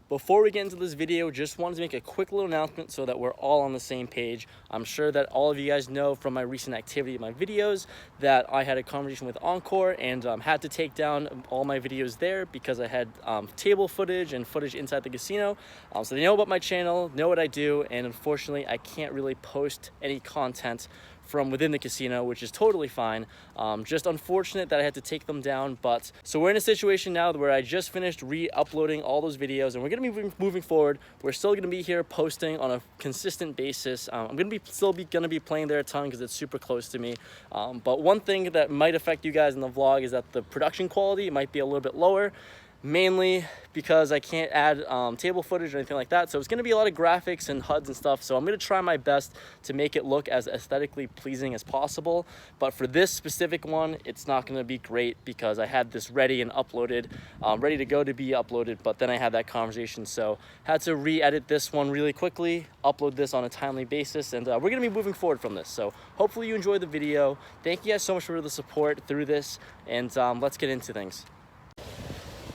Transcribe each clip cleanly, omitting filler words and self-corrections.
Before we get into this video, just wanted to make a quick little announcement so that we're all on the same page. I'm sure that all of you guys know from my recent activity in my videos that I had a conversation with Encore and had to take down all my videos there because I had table footage and footage inside the casino. So they know about my channel, know what I do, and unfortunately I can't really post any content from within the casino, which is totally fine. Just unfortunate that I had to take them down, but so we're in a situation now where I just finished re-uploading all those videos, and we're gonna be moving forward. We're still gonna be here posting on a consistent basis. I'm gonna be playing there a ton because it's super close to me. But one thing that might affect you guys in the vlog is that the production quality might be a little bit lower, mainly because I can't add table footage or anything like that. So it's going to be a lot of graphics and HUDs and stuff. So I'm going to try my best to make it look as aesthetically pleasing as possible. But for this specific one, it's not going to be great because I had this ready and uploaded, ready to go to be uploaded. But then I had that conversation. So had to re-edit this one really quickly, upload this on a timely basis. And we're going to be moving forward from this. So hopefully you enjoyed the video. Thank you guys so much for the support through this. And let's get into things.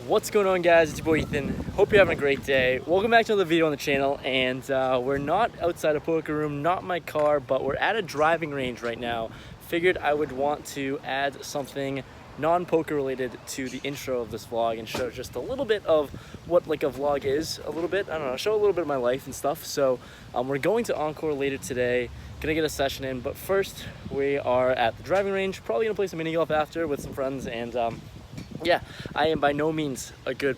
What's going on, guys? It's your boy Ethan. Hope you're having a great day. Welcome back to another video on the channel, and we're not outside a poker room, not my car, but we're at a driving range right now. Figured I would want to add something non-poker related to the intro of this vlog and show just a little bit of what like a vlog is, a little bit, I don't know, show a little bit of my life and stuff. So we're going to Encore later today, gonna get a session in, but first we are at the driving range, probably gonna play some mini golf after with some friends. And yeah, I am by no means a good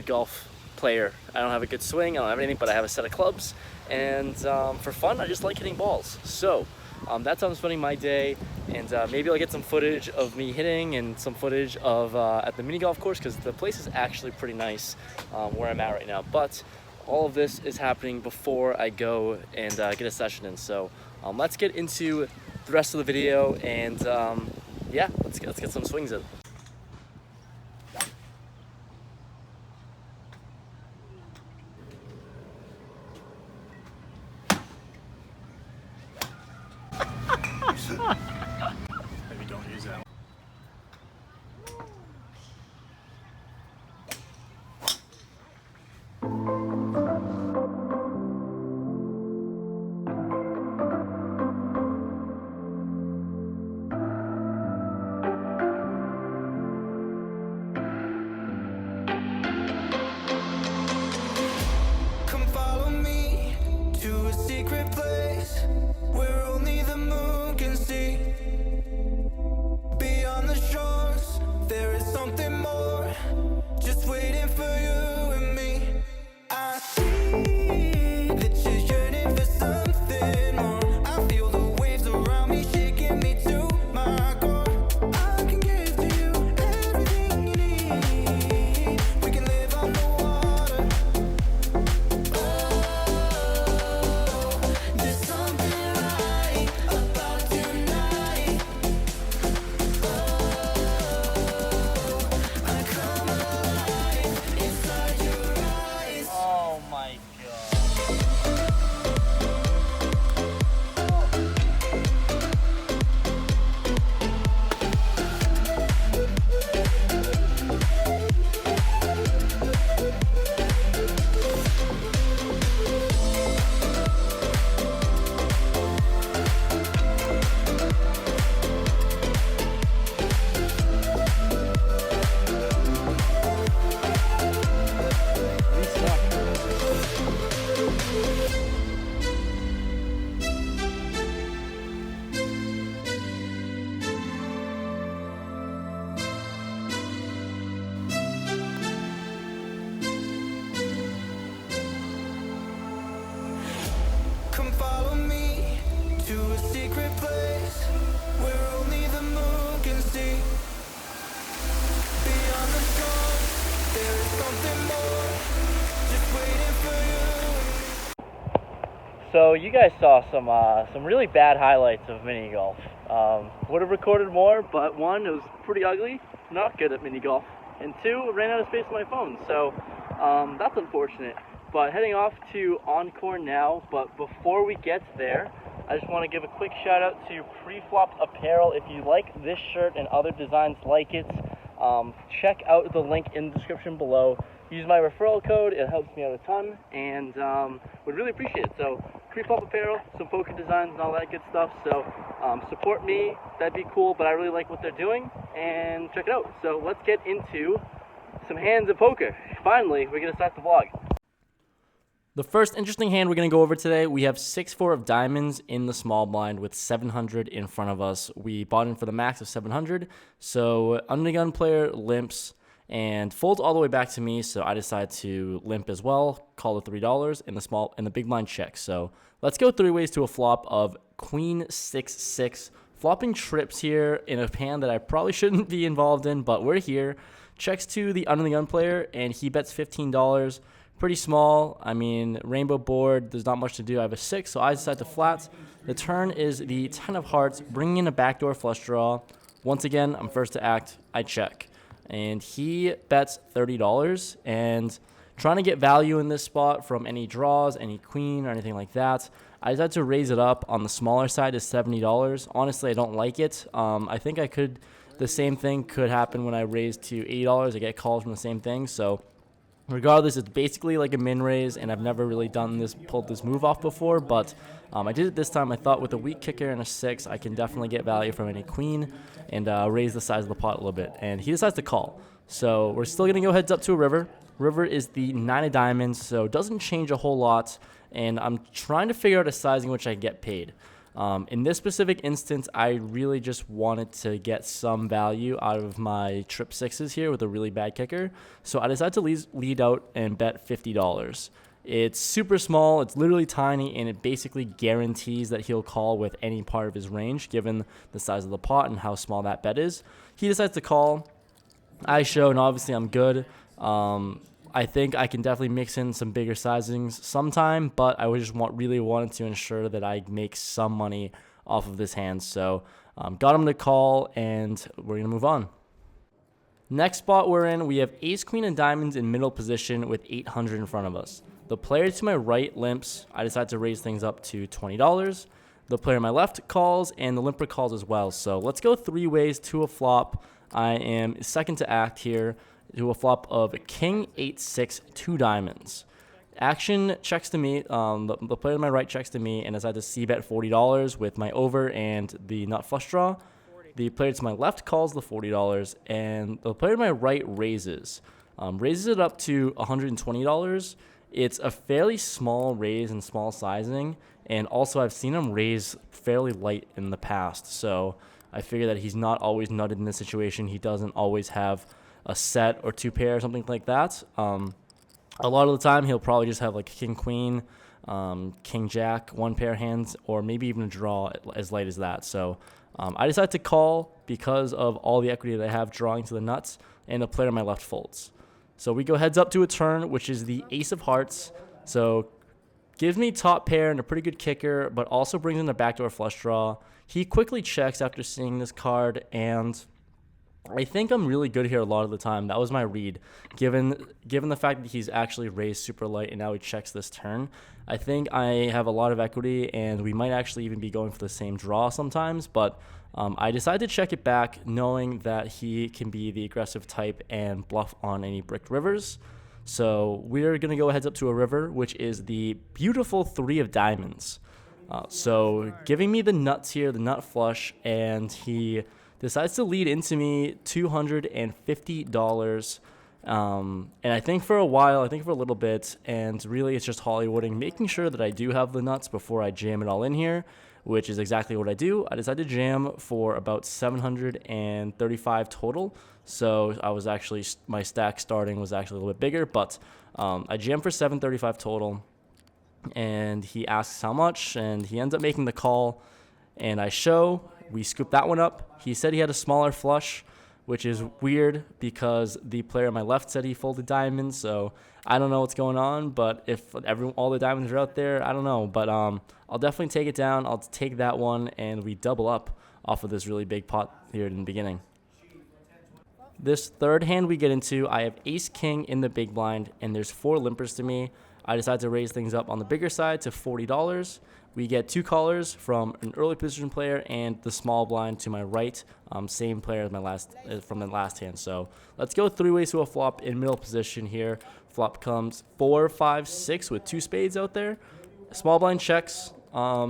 golf player. I don't have a good swing, I don't have anything, but I have a set of clubs, and for fun, I just like hitting balls. So that's how I'm spending my day, and maybe I'll get some footage of me hitting and some footage of at the mini golf course, because the place is actually pretty nice where I'm at right now. But all of this is happening before I go and get a session in. So let's get into the rest of the video, and yeah, let's get some swings in. Maybe don't use that. Come follow me to a secret place where only the moon can see. Beyond the shores, there is something more, just waiting for you and me. I see that you're yearning for something more. I feel the waves around me shaking me to my core. I can give to you everything you need. We can live on the water. Oh, there's something right about tonight. I come alive inside your eyes. Oh my god. Come follow me to a secret place where only the moon can see. Beyond the shore, there is something more, just waiting for you. So you guys saw some really bad highlights of mini golf. Would have recorded more, but one, it was pretty ugly, not good at mini golf, and two, ran out of space on my phone. So that's unfortunate. But heading off to Encore now, but before we get there, I just want to give a quick shout out to Pre-Flop Apparel. If you like this shirt and other designs like it, check out the link in the description below. Use my referral code, it helps me out a ton, and would really appreciate it. So Creep Up Apparel, some poker designs and all that good stuff. So support me, that'd be cool, but I really like what they're doing, and check it out. So let's get into some hands of poker. Finally, we're gonna start the vlog. The first interesting hand we're going to go over today, we have 6-4 of diamonds in the small blind with 700 in front of us. We bought in for the max of 700, so under the gun player limps and folds all the way back to me, so I decide to limp as well, call the $3, and the big blind checks. So let's go 3 ways to a flop of Queen 6-6. Flopping trips here in a hand that I probably shouldn't be involved in, but we're here. Checks to the under the gun player, and he bets $15. Pretty small. I mean, rainbow board, there's not much to do. I have a 6, so I decide to flat. The turn is the 10 of hearts, bringing in a backdoor flush draw. Once again, I'm first to act. I check. And he bets $30. And trying to get value in this spot from any draws, any queen, or anything like that, I decided to raise it up on the smaller side to $70. Honestly, I don't like it. I think the same thing could happen when I raise to $80. I get calls from the same thing, so regardless, it's basically like a min raise, and I've never really pulled this move off before, but I did it this time. I thought with a weak kicker and a 6, I can definitely get value from any queen and raise the size of the pot a little bit. And he decides to call. So we're still going to go heads up to a river. River is the 9 of diamonds, so it doesn't change a whole lot, and I'm trying to figure out a size in which I get paid. In this specific instance, I really just wanted to get some value out of my trip 6s here with a really bad kicker. So I decided to lead out and bet $50. It's super small, it's literally tiny, and it basically guarantees that he'll call with any part of his range, given the size of the pot and how small that bet is. He decides to call. I show, and obviously I'm good. I think I can definitely mix in some bigger sizings sometime, but I just really wanted to ensure that I make some money off of this hand. So got him to call, and we're going to move on. Next spot we're in, we have ace, queen, and diamonds in middle position with 800 in front of us. The player to my right limps. I decide to raise things up to $20. The player to my left calls, and the limper calls as well. So let's go 3 ways to a flop. I am second to act here. To a flop of king 8-6, 2 diamonds. Action checks to me. The player to my right checks to me, and I decide to c-bet $40 with my over and the nut flush draw. The player to my left calls the $40, and the player to my right raises. Raises it up to $120. It's a fairly small raise and small sizing, and also I've seen him raise fairly light in the past, so I figure that he's not always nutted in this situation. He doesn't always have a set or 2 pair or something like that. A lot of the time he'll probably just have like king queen, king jack, 1 pair hands, or maybe even a draw as light as that. So I decided to call because of all the equity that I have drawing to the nuts, and the player on my left folds. So we go heads up to a turn, which is the ace of hearts. So gives me top pair and a pretty good kicker, but also brings in a backdoor flush draw. He quickly checks after seeing this card, and I think I'm really good here a lot of the time. That was my read. Given the fact that he's actually raised super light and now he checks this turn, I think I have a lot of equity, and we might actually even be going for the same draw sometimes, but I decided to check it back knowing that he can be the aggressive type and bluff on any bricked rivers. So we're going to go heads up to a river, which is the beautiful 3 of diamonds. So giving me the nuts here, the nut flush, and he decides to lead into me $250. And I think for a while, I think for a little bit, and really it's just Hollywooding, making sure that I do have the nuts before I jam it all in here, which is exactly what I do. I decided to jam for about 735 total. So I was actually, my stack starting was actually a little bit bigger, but I jammed for 735 total. And he asks how much, and he ends up making the call, and I show. We scoop that one up. He said he had a smaller flush, which is weird because the player on my left said he folded diamonds, so I don't know what's going on, but if all the diamonds are out there, I don't know. But I'll definitely take it down. I'll take that one, and we double up off of this really big pot here in the beginning. This third hand we get into, I have ace-king in the big blind, and there's 4 limpers to me. I decided to raise things up on the bigger side to $40. We get 2 callers from an early position player and the small blind to my right, same player as my from the last hand. So let's go 3 ways to a flop in middle position here. Flop comes 4, 5, 6 with 2 spades out there. Small blind checks.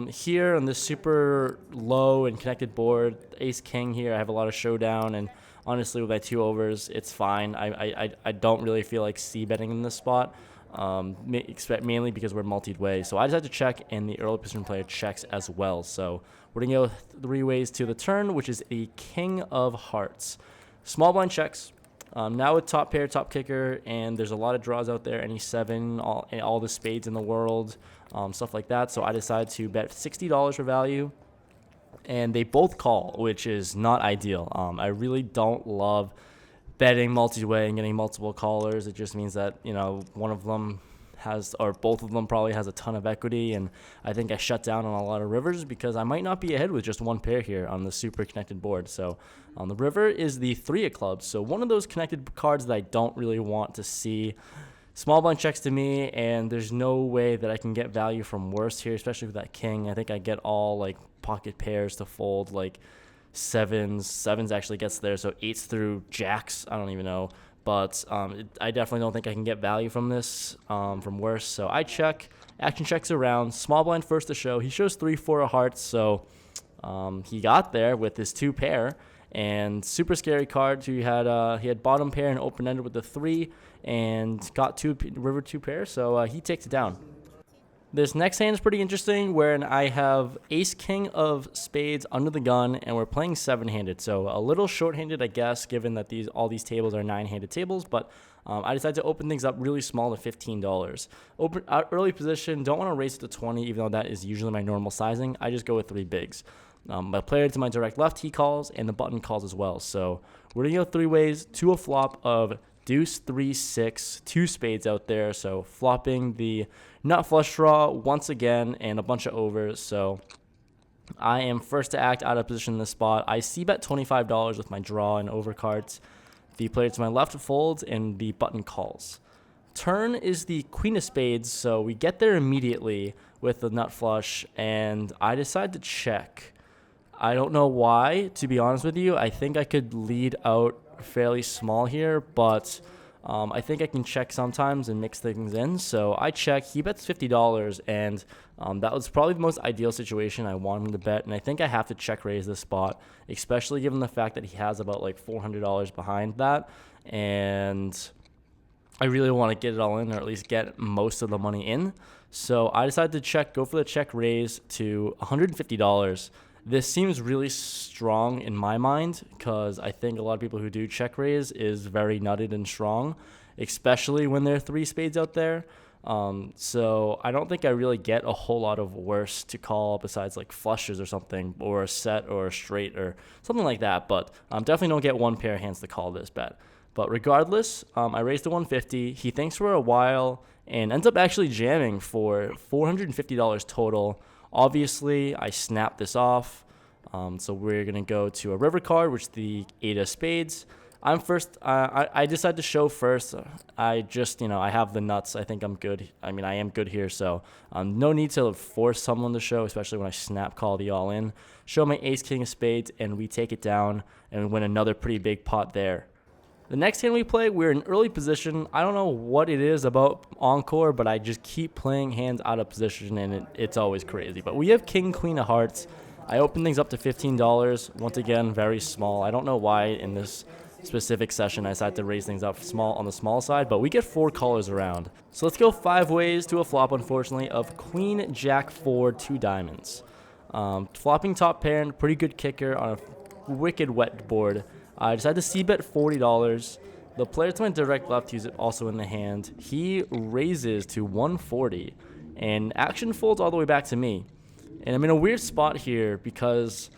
Here on this super low and connected board, ace king here, I have a lot of showdown, and honestly with my 2 overs, it's fine. I don't really feel like c-betting in this spot, mainly because we're multi-way. So I decided to check, and the early position player checks as well. So we're going to go 3 ways to the turn, which is a king of hearts. Small blind checks. Now with top pair, top kicker, and there's a lot of draws out there, any 7, all the spades in the world, stuff like that. So I decided to bet $60 for value, and they both call, which is not ideal. I really don't love betting multi-way and getting multiple callers. It just means that, you know, one of them has, or both of them probably has a ton of equity, and I think I shut down on a lot of rivers because I might not be ahead with just 1 pair here on the super connected board. So the river is the 3 of clubs, so one of those connected cards that I don't really want to see. Small blind checks to me, and there's no way that I can get value from worst here, especially with that king. I think I get all like pocket pairs to fold, like sevens actually gets there, so 8s through jacks, I don't even know. But I definitely don't think I can get value from this, from worse. So I check. Action checks around. Small blind first to show. He shows 3, 4 of hearts. So he got there with his 2 pair. And super scary card. He had bottom pair and open ended with the 3, and got river 2 pair. So he takes it down. This next hand is pretty interesting, wherein I have ace king of spades under the gun, and we're playing 7-handed, so a little short-handed, I guess, given that all these tables are 9-handed tables. But I decided to open things up really small to $15. Early position, don't want to raise it to 20, even though that is usually my normal sizing. I just go with 3 bigs. My player to my direct left, he calls, and the button calls as well. So we're gonna go 3 ways to a flop of deuce, 3, 6, 2 spades out there. So flopping the nut flush draw once again, and a bunch of overs. So I am first to act out of position in this spot. I c-bet $25 with my draw and over cards. The player to my left folds, and the button calls. Turn is the queen of spades, so we get there immediately with the nut flush, and I decide to check. I don't know why, to be honest with you. I think I could lead out fairly small here, but I think I can check sometimes and mix things in. So I check. He bets $50, and that was probably the most ideal situation I want him to bet. And I think I have to check raise this spot, especially given the fact that he has about like $400 behind that, and I really want to get it all in, or at least get most of the money in. So I decided to check, go for the check raise to $150. This seems really strong in my mind, because I think a lot of people who do check raise is very nutted and strong, especially when there are 3 spades out there. So I don't think I really get a whole lot of worse to call besides like flushes or something, or a set or a straight or something like that. But definitely don't get 1 pair of hands to call this bet. But regardless, I raised to $150. He thinks for a while and ends up actually jamming for $450 total. Obviously, I snapped this off, so we're going to go to a river card, which is the 8 of spades. I'm first. I decided to show first. I just, I have the nuts. I think I'm good. I mean, I am good here, so no need to force someone to show, especially when I snap call the all-in. Show my ace, king of spades, and we take it down and win another pretty big pot there. The next hand we play, we're in early position. I don't know what it is about Encore, but I just keep playing hands out of position, and it's always crazy. But we have king, queen of hearts. I open things up to $15. Once again, very small. I don't know why in this specific session I decided to raise things up small on the small side, but we get 4 callers around. So let's go 5 ways to a flop, unfortunately, of queen, jack, 4, 2 diamonds. Flopping top pair, and pretty good kicker on a wicked wet board. I decided to c-bet $40. The player to my direct left, who's also in the hand, he raises to $140, and action folds all the way back to me. And I'm in a weird spot here because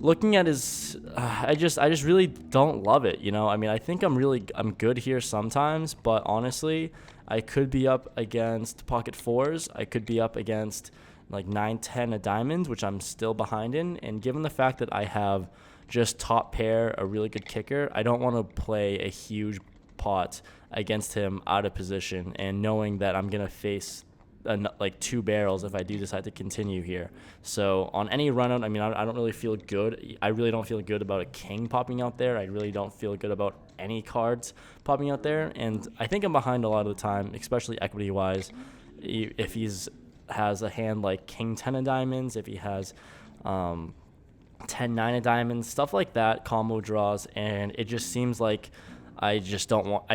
looking at his, I just really don't love it. I mean, I think I'm good here sometimes, but honestly, I could be up against pocket 4s. I could be up against like 9, 10 of diamonds, which I'm still behind in. And given the fact that I have just top pair, a really good kicker, I don't want to play a huge pot against him out of position, and knowing that I'm going to face like 2 barrels if I do decide to continue here. So on any run out, I mean, I don't really feel good. I really don't feel good about a king popping out there. I really don't feel good about any cards popping out there. And I think I'm behind a lot of the time, especially equity wise. If has a hand like king 10 of diamonds, if he has 10 9 of diamonds, stuff like that, combo draws, and it just seems like I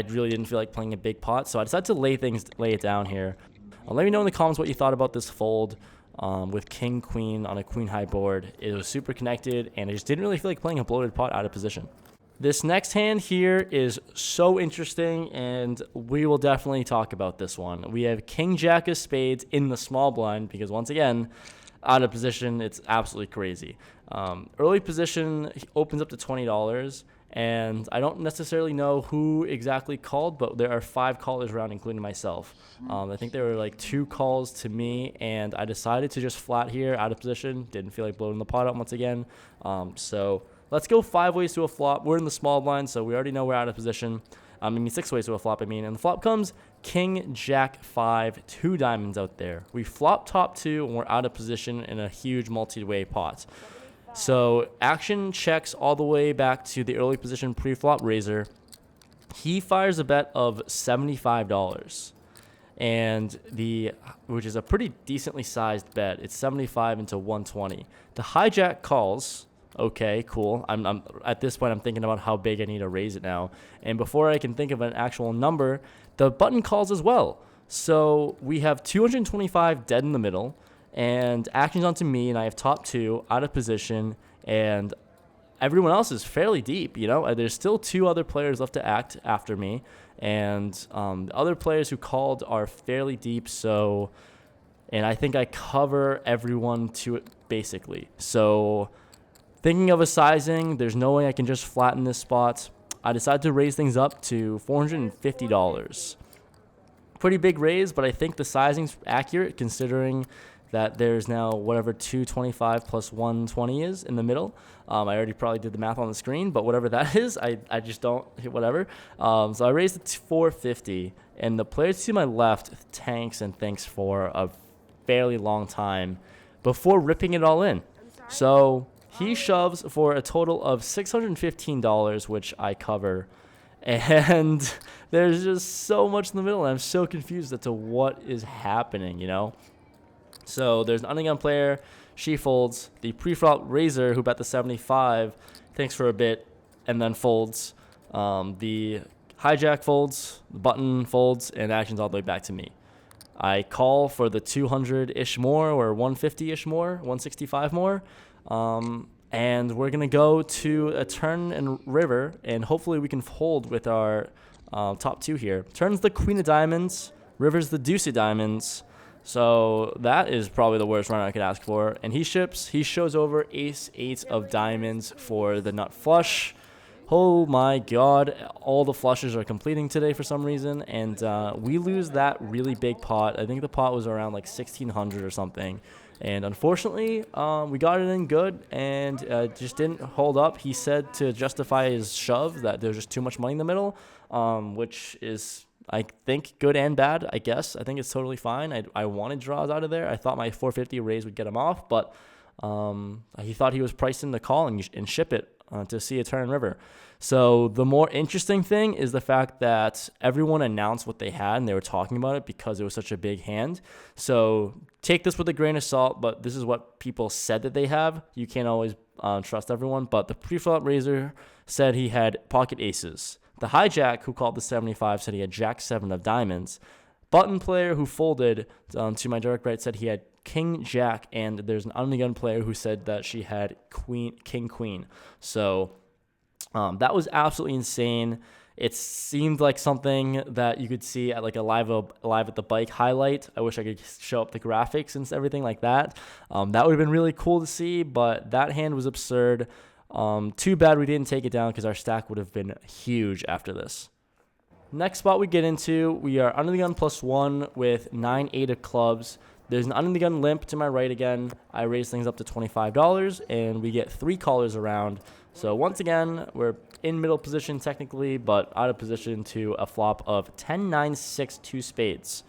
really didn't feel like playing a big pot, so I decided to lay it down here. Let me know in the comments what you thought about this fold with king queen on a queen high board. It was super connected, and I just didn't really feel like playing a bloated pot out of position. This next hand here is so interesting, and we will definitely talk about this one. We have king jack of spades in the small blind because, once again, out of position, it's absolutely crazy. Early position opens up to $20, and I don't necessarily know who exactly called, but there are 5 callers around, including myself. I think there were like 2 calls to me, and I decided to just flat here out of position. Didn't feel like blowing the pot up once again. So let's go 5 ways to a flop. We're in the small blind, so we already know we're out of position. 6 ways to a flop, and the flop comes king jack 5, 2 diamonds out there. We flop top 2, and we're out of position in a huge multi-way pot. So action checks all the way back to the early position pre-flop raiser. He fires a bet of $75, which is a pretty decently sized bet. It's 75 into 120. The hijack calls. Okay, cool. I'm at this point, I'm thinking about how big I need to raise it now. And before I can think of an actual number, the button calls as well. So we have 225 dead in the middle, and action's onto me, and I have top 2 out of position, and everyone else is fairly deep. There's still 2 other players left to act after me, and the other players who called are fairly deep. And I think I cover everyone to it basically. So thinking of a sizing, there's no way I can just flatten this spot. I decided to raise things up to $450. Pretty big raise, but I think the sizing's accurate considering that there's now whatever 225 plus 120 is in the middle. I already probably did the math on the screen, but whatever that is, I just don't hit whatever. So I raised it to 450, and the player to my left tanks and thinks for a fairly long time before ripping it all in. So he shoves for a total of $615, which I cover. And there's just so much in the middle, and I'm so confused as to what is happening, So there's an undergun player. She folds. The pre-flop raiser, who bet the 75, thinks for a bit and then folds. The hijack folds, the button folds, and action's all the way back to me. I call for the 200-ish more, or 150-ish more, 165 more. And we're going to go to a turn and river, and hopefully we can hold with our top 2 here. Turn's the queen of diamonds, river's the deuce of diamonds. So that is probably the worst run I could ask for. And he shows over ace 8 of diamonds for the nut flush. Oh my god, all the flushes are completing today for some reason, and we lose that really big pot. I think the pot was around like 1,600 or something. And unfortunately, we got it in good, and just didn't hold up. He said to justify his shove that there's just too much money in the middle, which is, I think, good and bad, I guess. I think it's totally fine. I wanted draws out of there. I thought my 450 raise would get him off, but he thought he was pricing the call and ship it to see a turn river. So the more interesting thing is the fact that everyone announced what they had, and they were talking about it because it was such a big hand. So take this with a grain of salt, but this is what people said that they have. You can't always trust everyone, but the pre-flop raiser said he had pocket aces. The hijack, who called the 75, said he had jack 7 of diamonds. Button player, who folded to my direct right, said he had king jack, and there's an undergun player who said that she had king queen. So that was absolutely insane. It seemed like something that you could see at like a live at the bike highlight. I wish I could show up the graphics and everything like that. That would have been really cool to see, but that hand was absurd. Too bad we didn't take it down because our stack would have been huge after this. Next spot we get into, we are under the gun +1 with 9-8 of clubs. There's an under the gun limp to my right again. I raise things up to $25, and we get 3 callers around. So once again, we're in middle position technically, but out of position to a flop of 10-9-6 2 spades.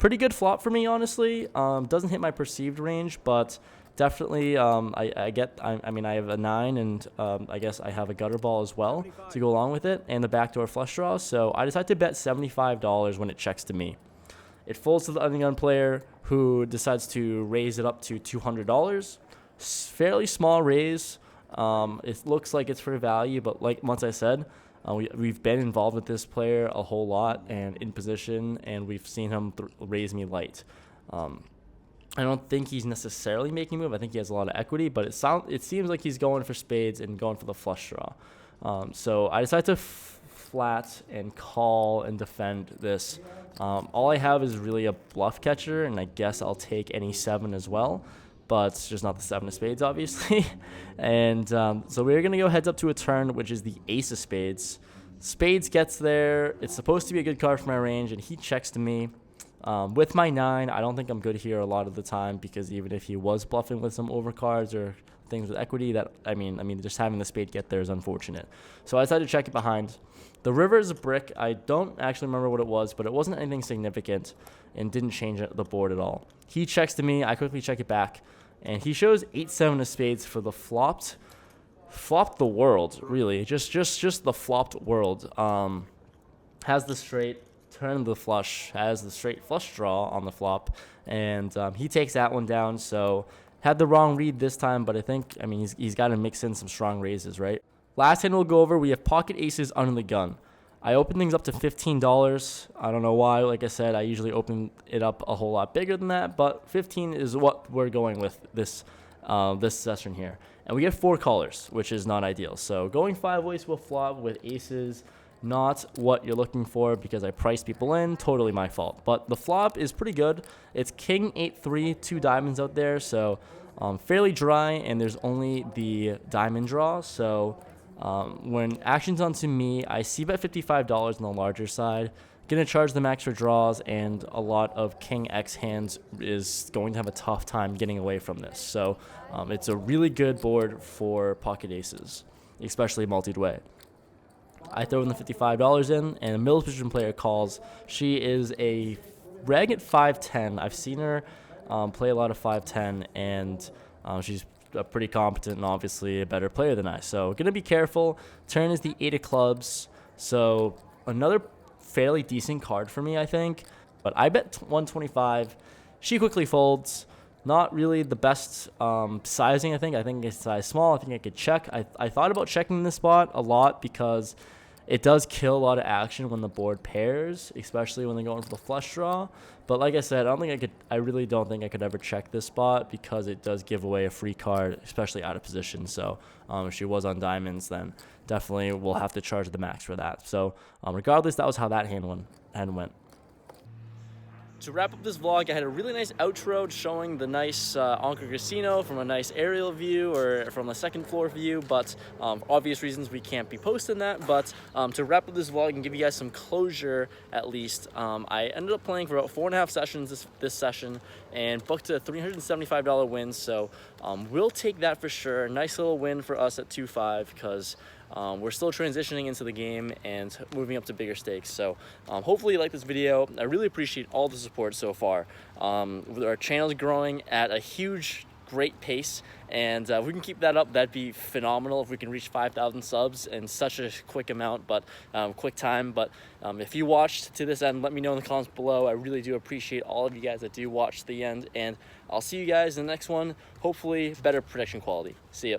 Pretty good flop for me, honestly. Doesn't hit my perceived range, but definitely I mean, I have a 9, and I guess I have a gutter ball as well to go along with it, and the backdoor flush draw. So I decided to bet $75 when it checks to me. It folds to the undergun player, who decides to raise it up to $200. Fairly small raise. It looks like it's for value, but like once I said, we've been involved with this player a whole lot and in position, and we've seen him raise me light. I don't think he's necessarily making a move. I think he has a lot of equity, but it seems like he's going for spades and going for the flush draw. So I decided to flat and call and defend this. All I have is really a bluff catcher, and I guess I'll take any 7 as well, but it's just not the 7 of spades, obviously. And so we're going to go heads up to a turn, which is the ace of spades. Spades gets there. It's supposed to be a good card for my range, and he checks to me. With my 9, I don't think I'm good here a lot of the time, because even if he was bluffing with some overcards or things with equity, that I mean, just having the spade get there is unfortunate. So I decided to check it behind. The river is a brick. I don't actually remember what it was, but it wasn't anything significant and didn't change the board at all. He checks to me. I quickly check it back, and he shows 8-7 of spades for the flopped the world, really. Just the flopped world. Has the straight, turn the flush, has the straight flush draw on the flop, and he takes that one down. So had the wrong read this time, but I mean, he's got to mix in some strong raises, right? Last hand we'll go over, we have pocket aces under the gun. I open things up to $15. I don't know why. Like I said, I usually open it up a whole lot bigger than that, but 15 is what we're going with this session here. And we get 4 callers, which is not ideal. So going 5 ways will flop with aces, not what you're looking for, because I priced people in. Totally my fault. But the flop is pretty good. It's king 8-3, 2 diamonds out there, so fairly dry, and there's only the diamond draw. So when action's onto me, I see bet $55 on the larger side. Gonna charge the max for draws, and a lot of king X hands is going to have a tough time getting away from this. So it's a really good board for pocket aces, especially multi-way. I throw in the $55 in, and a middle position player calls. She is a reg at 5'10". I've seen her play a lot of 5'10", and she's pretty competent and obviously a better player than I. So going to be careful. Turn is the 8 of clubs. So another fairly decent card for me, I think. But I bet 125. She quickly folds. Not really the best sizing, I think. I think it's size small. I think I could check. I thought about checking this spot a lot, because it does kill a lot of action when the board pairs, especially when they're going for the flush draw. But like I said, I really don't think I could ever check this spot, because it does give away a free card, especially out of position. So if she was on diamonds, then definitely we'll have to charge the max for that. So regardless, that was how that hand went. To wrap up this vlog, I had a really nice outro showing the nice Encore Casino from a nice aerial view, or from a second floor view, but for obvious reasons we can't be posting that. But to wrap up this vlog and give you guys some closure, at least, I ended up playing for about 4.5 sessions this session, and booked a $375 win. So we'll take that for sure. Nice little win for us at 2-5, because we're still transitioning into the game and moving up to bigger stakes. So hopefully you like this video. I really appreciate all the support so far. Our channel's growing at a great pace, and if we can keep that up, that'd be phenomenal. If we can reach 5,000 subs in such a quick time. But if you watched to this end, let me know in the comments below. I really do appreciate all of you guys that do watch to the end, and I'll see you guys in the next one. Hopefully better prediction quality. See ya.